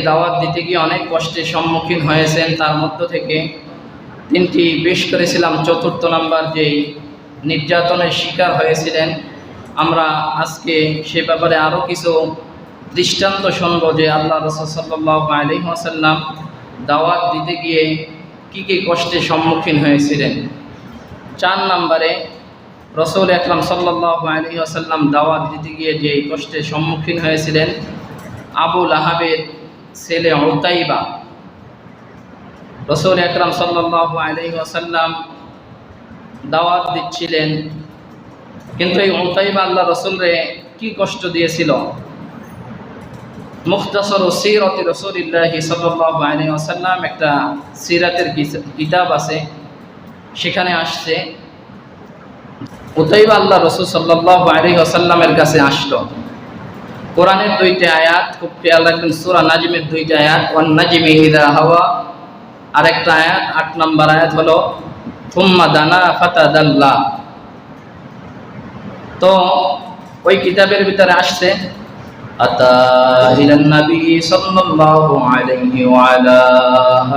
দাওয়াত দিতে গিয়ে অনেক কষ্টের সম্মুখীন হয়েছেন। তার মধ্য থেকে তিনটি পেশ করেছিলাম। চতুর্থ নাম্বার যেই নির্যাতনের শিকার হয়েছিলেন, আমরা আজকে সে ব্যাপারে আরও কিছু দৃষ্টান্ত শুনব যে আল্লাহ রাসূল সাল্লাল্লাহু আলাইহি ওয়াসাল্লাম দাওয়াত দিতে গিয়ে কী কী কষ্টের সম্মুখীন হয়েছিলেন। 4 নম্বরে রাসূল আকরাম সাল্লাল্লাহু আলাইহি ওয়াসাল্লাম দাওয়াত দিতে গিয়ে যে কষ্টের সম্মুখীন হয়েছিলেন, আবু লাহাবের ছেলে উতাইবা রাসূল আকরাম সাল্লাল্লাহু আলাইহি ওয়াসাল্লাম দাওয়াত দিচ্ছিলেন, কিন্তু এই উতাইবা আল্লাহ রাসূলরে কি কষ্ট দিয়েছিল। মুখতাসর সিরাত রাসূলিল্লাহ সাল্লাল্লাহু আলাইহি ওয়াসাল্লাম একটা সিরাতের কিতাব আছে, সেখানে আসছে উতাইবা আল্লাহ রাসূল সাল্লাল্লাহু আলাইহি ওয়াসাল্লামের কাছে আসলো। কোরআনের 2টা আয়াত খুব খেয়াল রাখবেন, সূরা নাজমের 2টা আয়াত, ওয়ান নাজমি ইযা হাওয়া, আর একটা আয়াত 8 নম্বর আয়াত হলো সুম্মা দানা ফাতাদাল্লা। তো ওই কিতাবের ভিতরে আসছে আতা ইলান নবী সাল্লাল্লাহু আলাইহি ওয়া আলা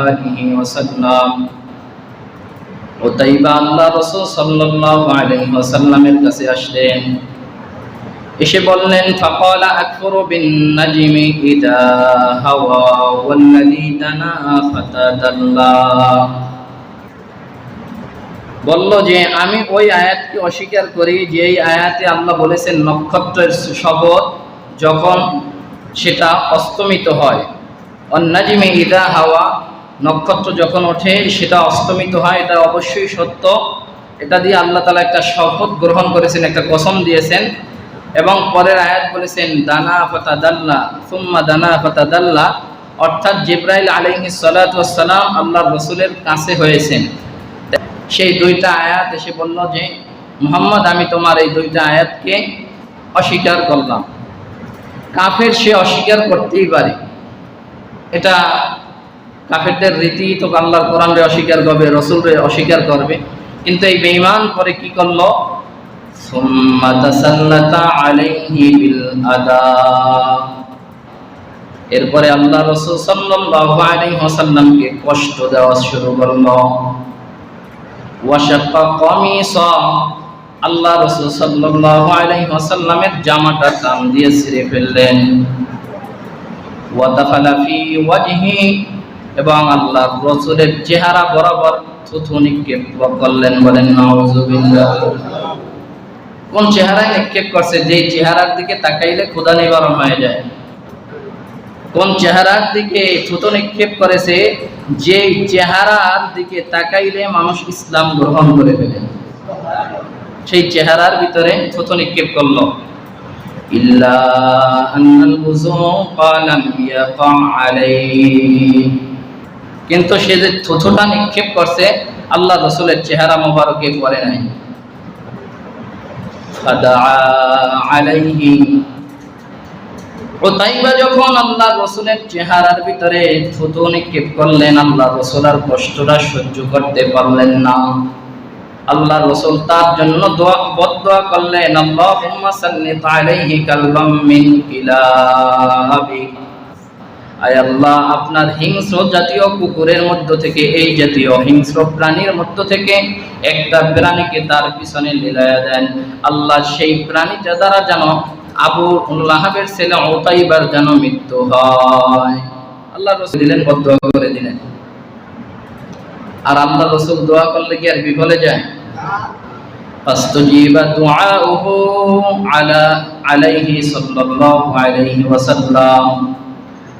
আলিহি ওয়াসাল্লাম, উতাইবা আল্লাহ রাসূল সাল্লাল্লাহু আলাইহি ওয়াসাল্লামের কাছে আসলেন, এসে বললেন ফাকালা আকফুরু বিন নাজমি ইযা হাওয়া ওয়াল্লাযী দানা ফাতাদাল্লা। বলল যে আমি ওই আয়াতকে অস্বীকার করি যে এই আয়াতে আল্লাহ বলেছেন নক্ষত্রের শপথ যখন সেটা অস্তমিত হয়, ওয়ান-নাজমি ইযা হাওয়া, নক্ষত্র যখন ওঠে সেটা অস্তমিত হয়, এটা অবশ্যই সত্য। এটা দিয়ে আল্লাহ তাআলা একটা শপথ গ্রহণ করেছেন, একটা কসম দিয়েছেন। এবং পরের আয়াত বলেছেন দানা ফাতাদাল্লা, সুম্মা দানা ফাতাদাল্লা, অর্থাৎ জিবরাইল আলাইহিস সালাতু ওয়াস সালাম আল্লাহর রাসূলের কাছে হয়েছেন। সেই 2টা আয়াত এসে বলল যে মুহাম্মদ, আমি তোমার এই 2টা আয়াতকে অস্বীকার করলাম। কাফের সে অস্বীকার করতেই পারে, এটা কাফেরদের রীতি, তো আল্লাহর কোরআনকে অস্বীকার করবে, রাসূলকে অস্বীকার করবে। কিন্তু এই বেঈমান পরে কি করলো, সুম্মা তাসাল্লাতা আলাইহি বিল আদা, এরপরে আল্লাহ রাসূল সাল্লাল্লাহু আলাইহি ওয়াসাল্লামকে কষ্ট দেওয়া শুরু করলো। ওয়াশাক্কা কামিসা, আল্লাহ রাসূল সাল্লাল্লাহু আলাইহি ওয়াসাল্লামের জামাটা টান দিয়ে ছিঁড়ে ফেললেন। ওয়া দাখালা ফি ওয়াজহি, এবং আল্লাহর রাসূলের চেহারা বরাবর থুথু নিক্ষেপ করলেন। বলেন নাউযুবিল্লাহ। কোন চেহারায় নিক্ষেপ করছে, যেই চেহারার দিকে তাকাইলে ক্ষুধা নিবারণ হয়ে যায়। কোন চেহারার দিকে থুতু নিক্ষেপ করেছে, যেই চেহারার দিকে তাকাইলে মানুষ ইসলাম গ্রহণ করে ফেলে, সেই চেহারার ভিতরে থুতু নিক্ষেপ করলো। ইল্লা আন্নাল বুযুকা লাম ইয়াকা আলাইহি, কিন্তু সে যে থুতুটা নিক্ষেপ করছে আল্লাহ রাসূলের চেহারা মোবারকে পড়ে নাই। ফাদাআ আলাইহি, উতাইবা যখন আল্লাহ রাসূলের চেহারার ভিতরে থুতু নিক্ষেপ করলেন, আল্লাহ রাসূল আর কষ্টটা সহ্য করতে পারলেন না। আল্লাহ রাসূল তার জন্য বদদুয়া করলেন, আল্লাহুম্মা সাল্লিত আলাইহি কালবাম মিন কিলাবি, আয় আল্লাহ আপনার হিংস্র জাতীয় কুকুরের মধ্য থেকে, এই জাতীয় হিংস্র প্রাণীর মধ্য থেকে একটা প্রাণীকে তার পিছনে লীলায়া দেন। আল্লাহ সেই প্রাণীটা দ্বারা যেন আবু লাহাবের ছেলে উতাইবার যেন মৃত্যু হয়। আল্লাহ রাসূল দিলেন, বদদুয়া করে দিলেন। আর আল্লাহ রাসূল দোয়া করলে কি আর বিফলে যায়? ফাস্তাজিবা দুআউহু আলাইহি সাল্লাল্লাহু আলাইহি ওয়াসাল্লাম,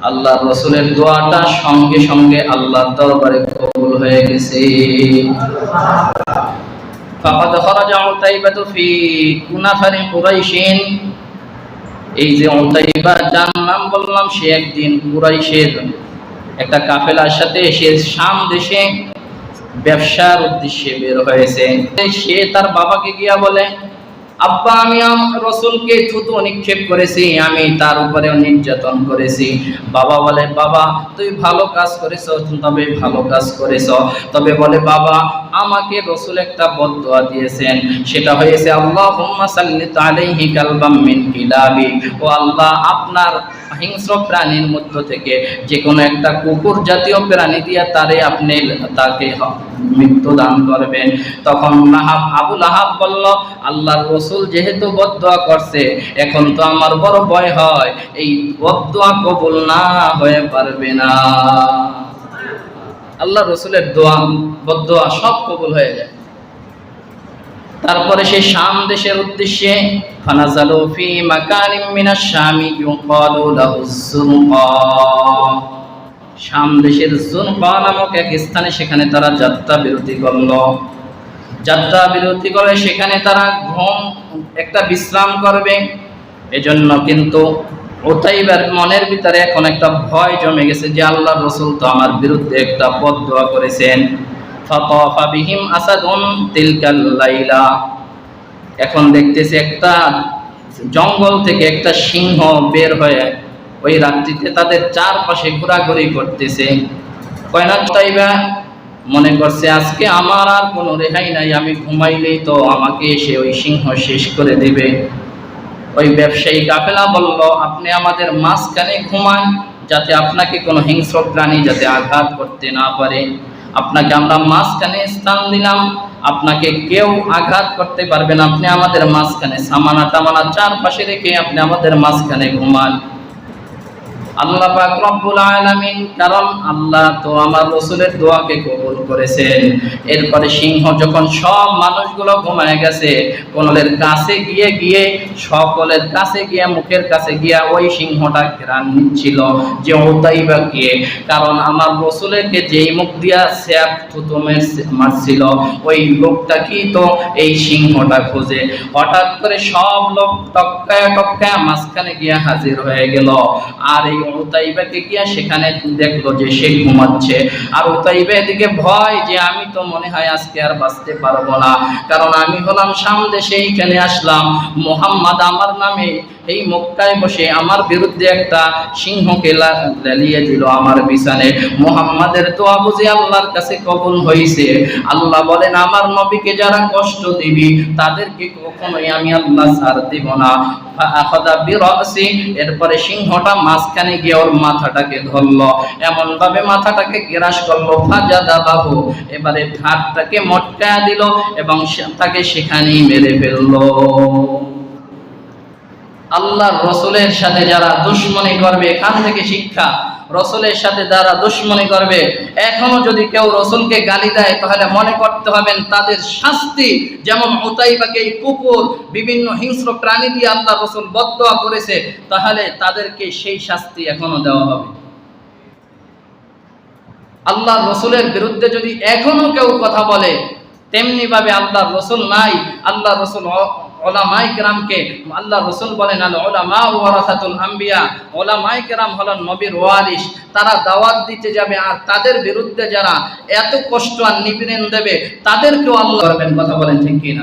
আল্লাহর রাসূলের দোয়াটা সঙ্গে সঙ্গে আল্লাহর দরবারে কবুল হয়ে গেছে। ফাকাদ খারাজা উতাইবাতু ফি কুনাফারি কুরাইশিন, এই যে উতাইবা যার নাম বললাম, সে একদিন কুরাইশের একটা কাফেলার সাথে সে শাম দেশে ব্যবসার উদ্দেশ্যে বের হয়েছে। সে তার বাবাকে গিয়া বলে আব্বা আমি রসুলকে থুতু নিক্ষেপ করেছি, আমি তার উপরে নির্যাতন করেছি। বাবা বলে বাবা তুই ভালো কাজ করেছ, তবে ভালো কাজ করেছ, তবে বলে বাবা আমাকে রসুল একটা বদদুয়া দিয়েছেন, সেটা হয়েছে আল্লাহুম্মা সাল্লিত আলাইহি কালবাম মিন কিলাবি, ও আল্লাহ আপনার হিংস্র প্রাণীর মধ্য থেকে যে কোনো একটা কুকুর জাতীয় প্রাণী দিয়া তাকে মৃত্যু দান করবেন। তখন আবু লাহাব বলল আল্লাহর রসুল যেহেতু বদদুয়া করছে, এখন তো আমার বড় ভয় হয় এই বদদুয়া কবুল না হয়ে পারবে না। আল্লাহ রসুলের দোয়া বদদুয়া সব কবুল হয়ে যায়। তারপরে সে শাম দেশের উদ্দেশ্যে ফানাজালু ফি মাকানিম মিনাশ শামি ইউকালু লাহু যুনকা, শাম দেশের যুনকা নামক এক স্থানে সেখানে তারা যাত্রা বিরতি করলো। যাত্রা বিরতি করে সেখানে তারা একটা বিশ্রাম করবে। এজন্য কিন্তু উতাইবার মনের ভিতরে এখন একটা ভয় জমে গেছে যে আল্লাহর রাসূল তো আমার বিরুদ্ধে একটা বদদুয়া করেছেন। ফাতাফা বিহিম আসাদুন তিলকাল লাইলা, এখন দেখতেছে একটা জঙ্গল থেকে একটা সিংহ বের হয়ে ওই রাত্রিতে তাদের চারপাশে ঘোরাঘুরি করতেছে। কয়না তাইবা মনে করছে আজকে আমার আর কোনো রেহাই নাই, আমি ঘুমাইলেই তো আমাকে এসে ওই সিংহ শেষ করে দিবে। ওই ব্যবসায়ী কাফেলা বলল আপনি আমাদের মাঝখানে ঘুমান, যাতে আপনাকে কোনো হিংস্র প্রাণী যাতে আঘাত করতে না পারে। আপনাকে আমরা মাঝখানে স্থান দিলাম, আপনাকে কেউ আঘাত করতে পারবে না, আপনি আমাদের মাঝখানে সামানা টামানা চারপাশে রেখে আপনি আমাদের মাঝখানে ঘুমান। আল্লাহ পাক রব্বুল আলামিন, কারণ আল্লাহ তো আমার রাসূলের দোয়াকে কবুল করেছেন। এরপরে সিংহ যখন সব মানুষগুলো ঘুমায় গেছে, সকলের কাছে গিয়ে মুখের কাছে গিয়া ওই সিংহটা ঘ্রাণ নিচ্ছিল যে উতাইবা কে, কারণ আমার রাসূলকে যেই মুখ দিয়া স্যাপ থুতু মারছিল ওই লোকটা কি তো এই সিংহটা খোঁজে। হঠাৎ করে সব লোক টপকায়া টপকায়া মাঝখানে গিয়া হাজির হয়ে গেল। আর এই উতাইবাকে গিয়া সেখানে দেখলো যে সে ঘুমাচ্ছে। আর উতাইবা এদিকে ভয় যে আমি তো মনে হয় আজকে আর বাঁচতে পারবো না, কারণ আমি হলাম শাম দেশে, এইখানে আসলাম, মুহাম্মদ আমার নামে এই মক্কায় বসে আমার বিরুদ্ধে একটা সিংহকে লেলিয়ে দিল আমার বিছানে। মুহাম্মাদের দোয়া বুঝি আল্লাহর কাছে কবুল হয়েছে। আল্লাহ বলেন আমার নবীকে যারা কষ্ট দিবি তাদেরকে কখনোই আমি আল্লাহ ছাড় দিব না। এরপরে সিংহটা মাঝখানে গিয়ে ওর মাথাটাকে ধরলো, এমন ভাবে মাথাটাকে গ্রাস করলো, ফাজাদাবাহু, এবারে ঠাটটাকে মটকায়া দিল এবং তাকে সেখানেই মেরে ফেললো। আল্লাহর রাসূলের সাথে যারা দুশমনি করবে, এখান থেকে শিক্ষা, রাসূলের সাথে যারা দুশমনি করবে, এখনো যদি কেউ রাসূলকে গালি দেয় তাহলে মনে করতে হবেন তাদের শাস্তি যেমন উতাইবাকে এই কুকুর বিভিন্ন হিংস্র প্রাণী দিয়ে আল্লাহর রাসূল বদদুয়া করেছে, তাহলে তাদেরকে সেই শাস্তি এখনো দেওয়া হবে। আল্লাহর রাসূলের বিরুদ্ধে যদি এখনো কেউ কথা বলে, তেমনি ভাবে আল্লাহর রাসূল নাই, আল্লাহর রাসূল উলামায়ে কেরামকে আল্লাহর রাসূল বলেন আল উলামা ওয়ারাসাতুল আম্বিয়া, উলামায়ে কেরাম হলেন নবীর ওয়ারিস, তারা দাওয়াত দিতে যাবে আর তাদের বিরুদ্ধে যারা এত কষ্ট আর নিপীড়ন দেবে তাদেরকেও আল্লাহ করবেন। কথা বলেন ঠিক কিনা?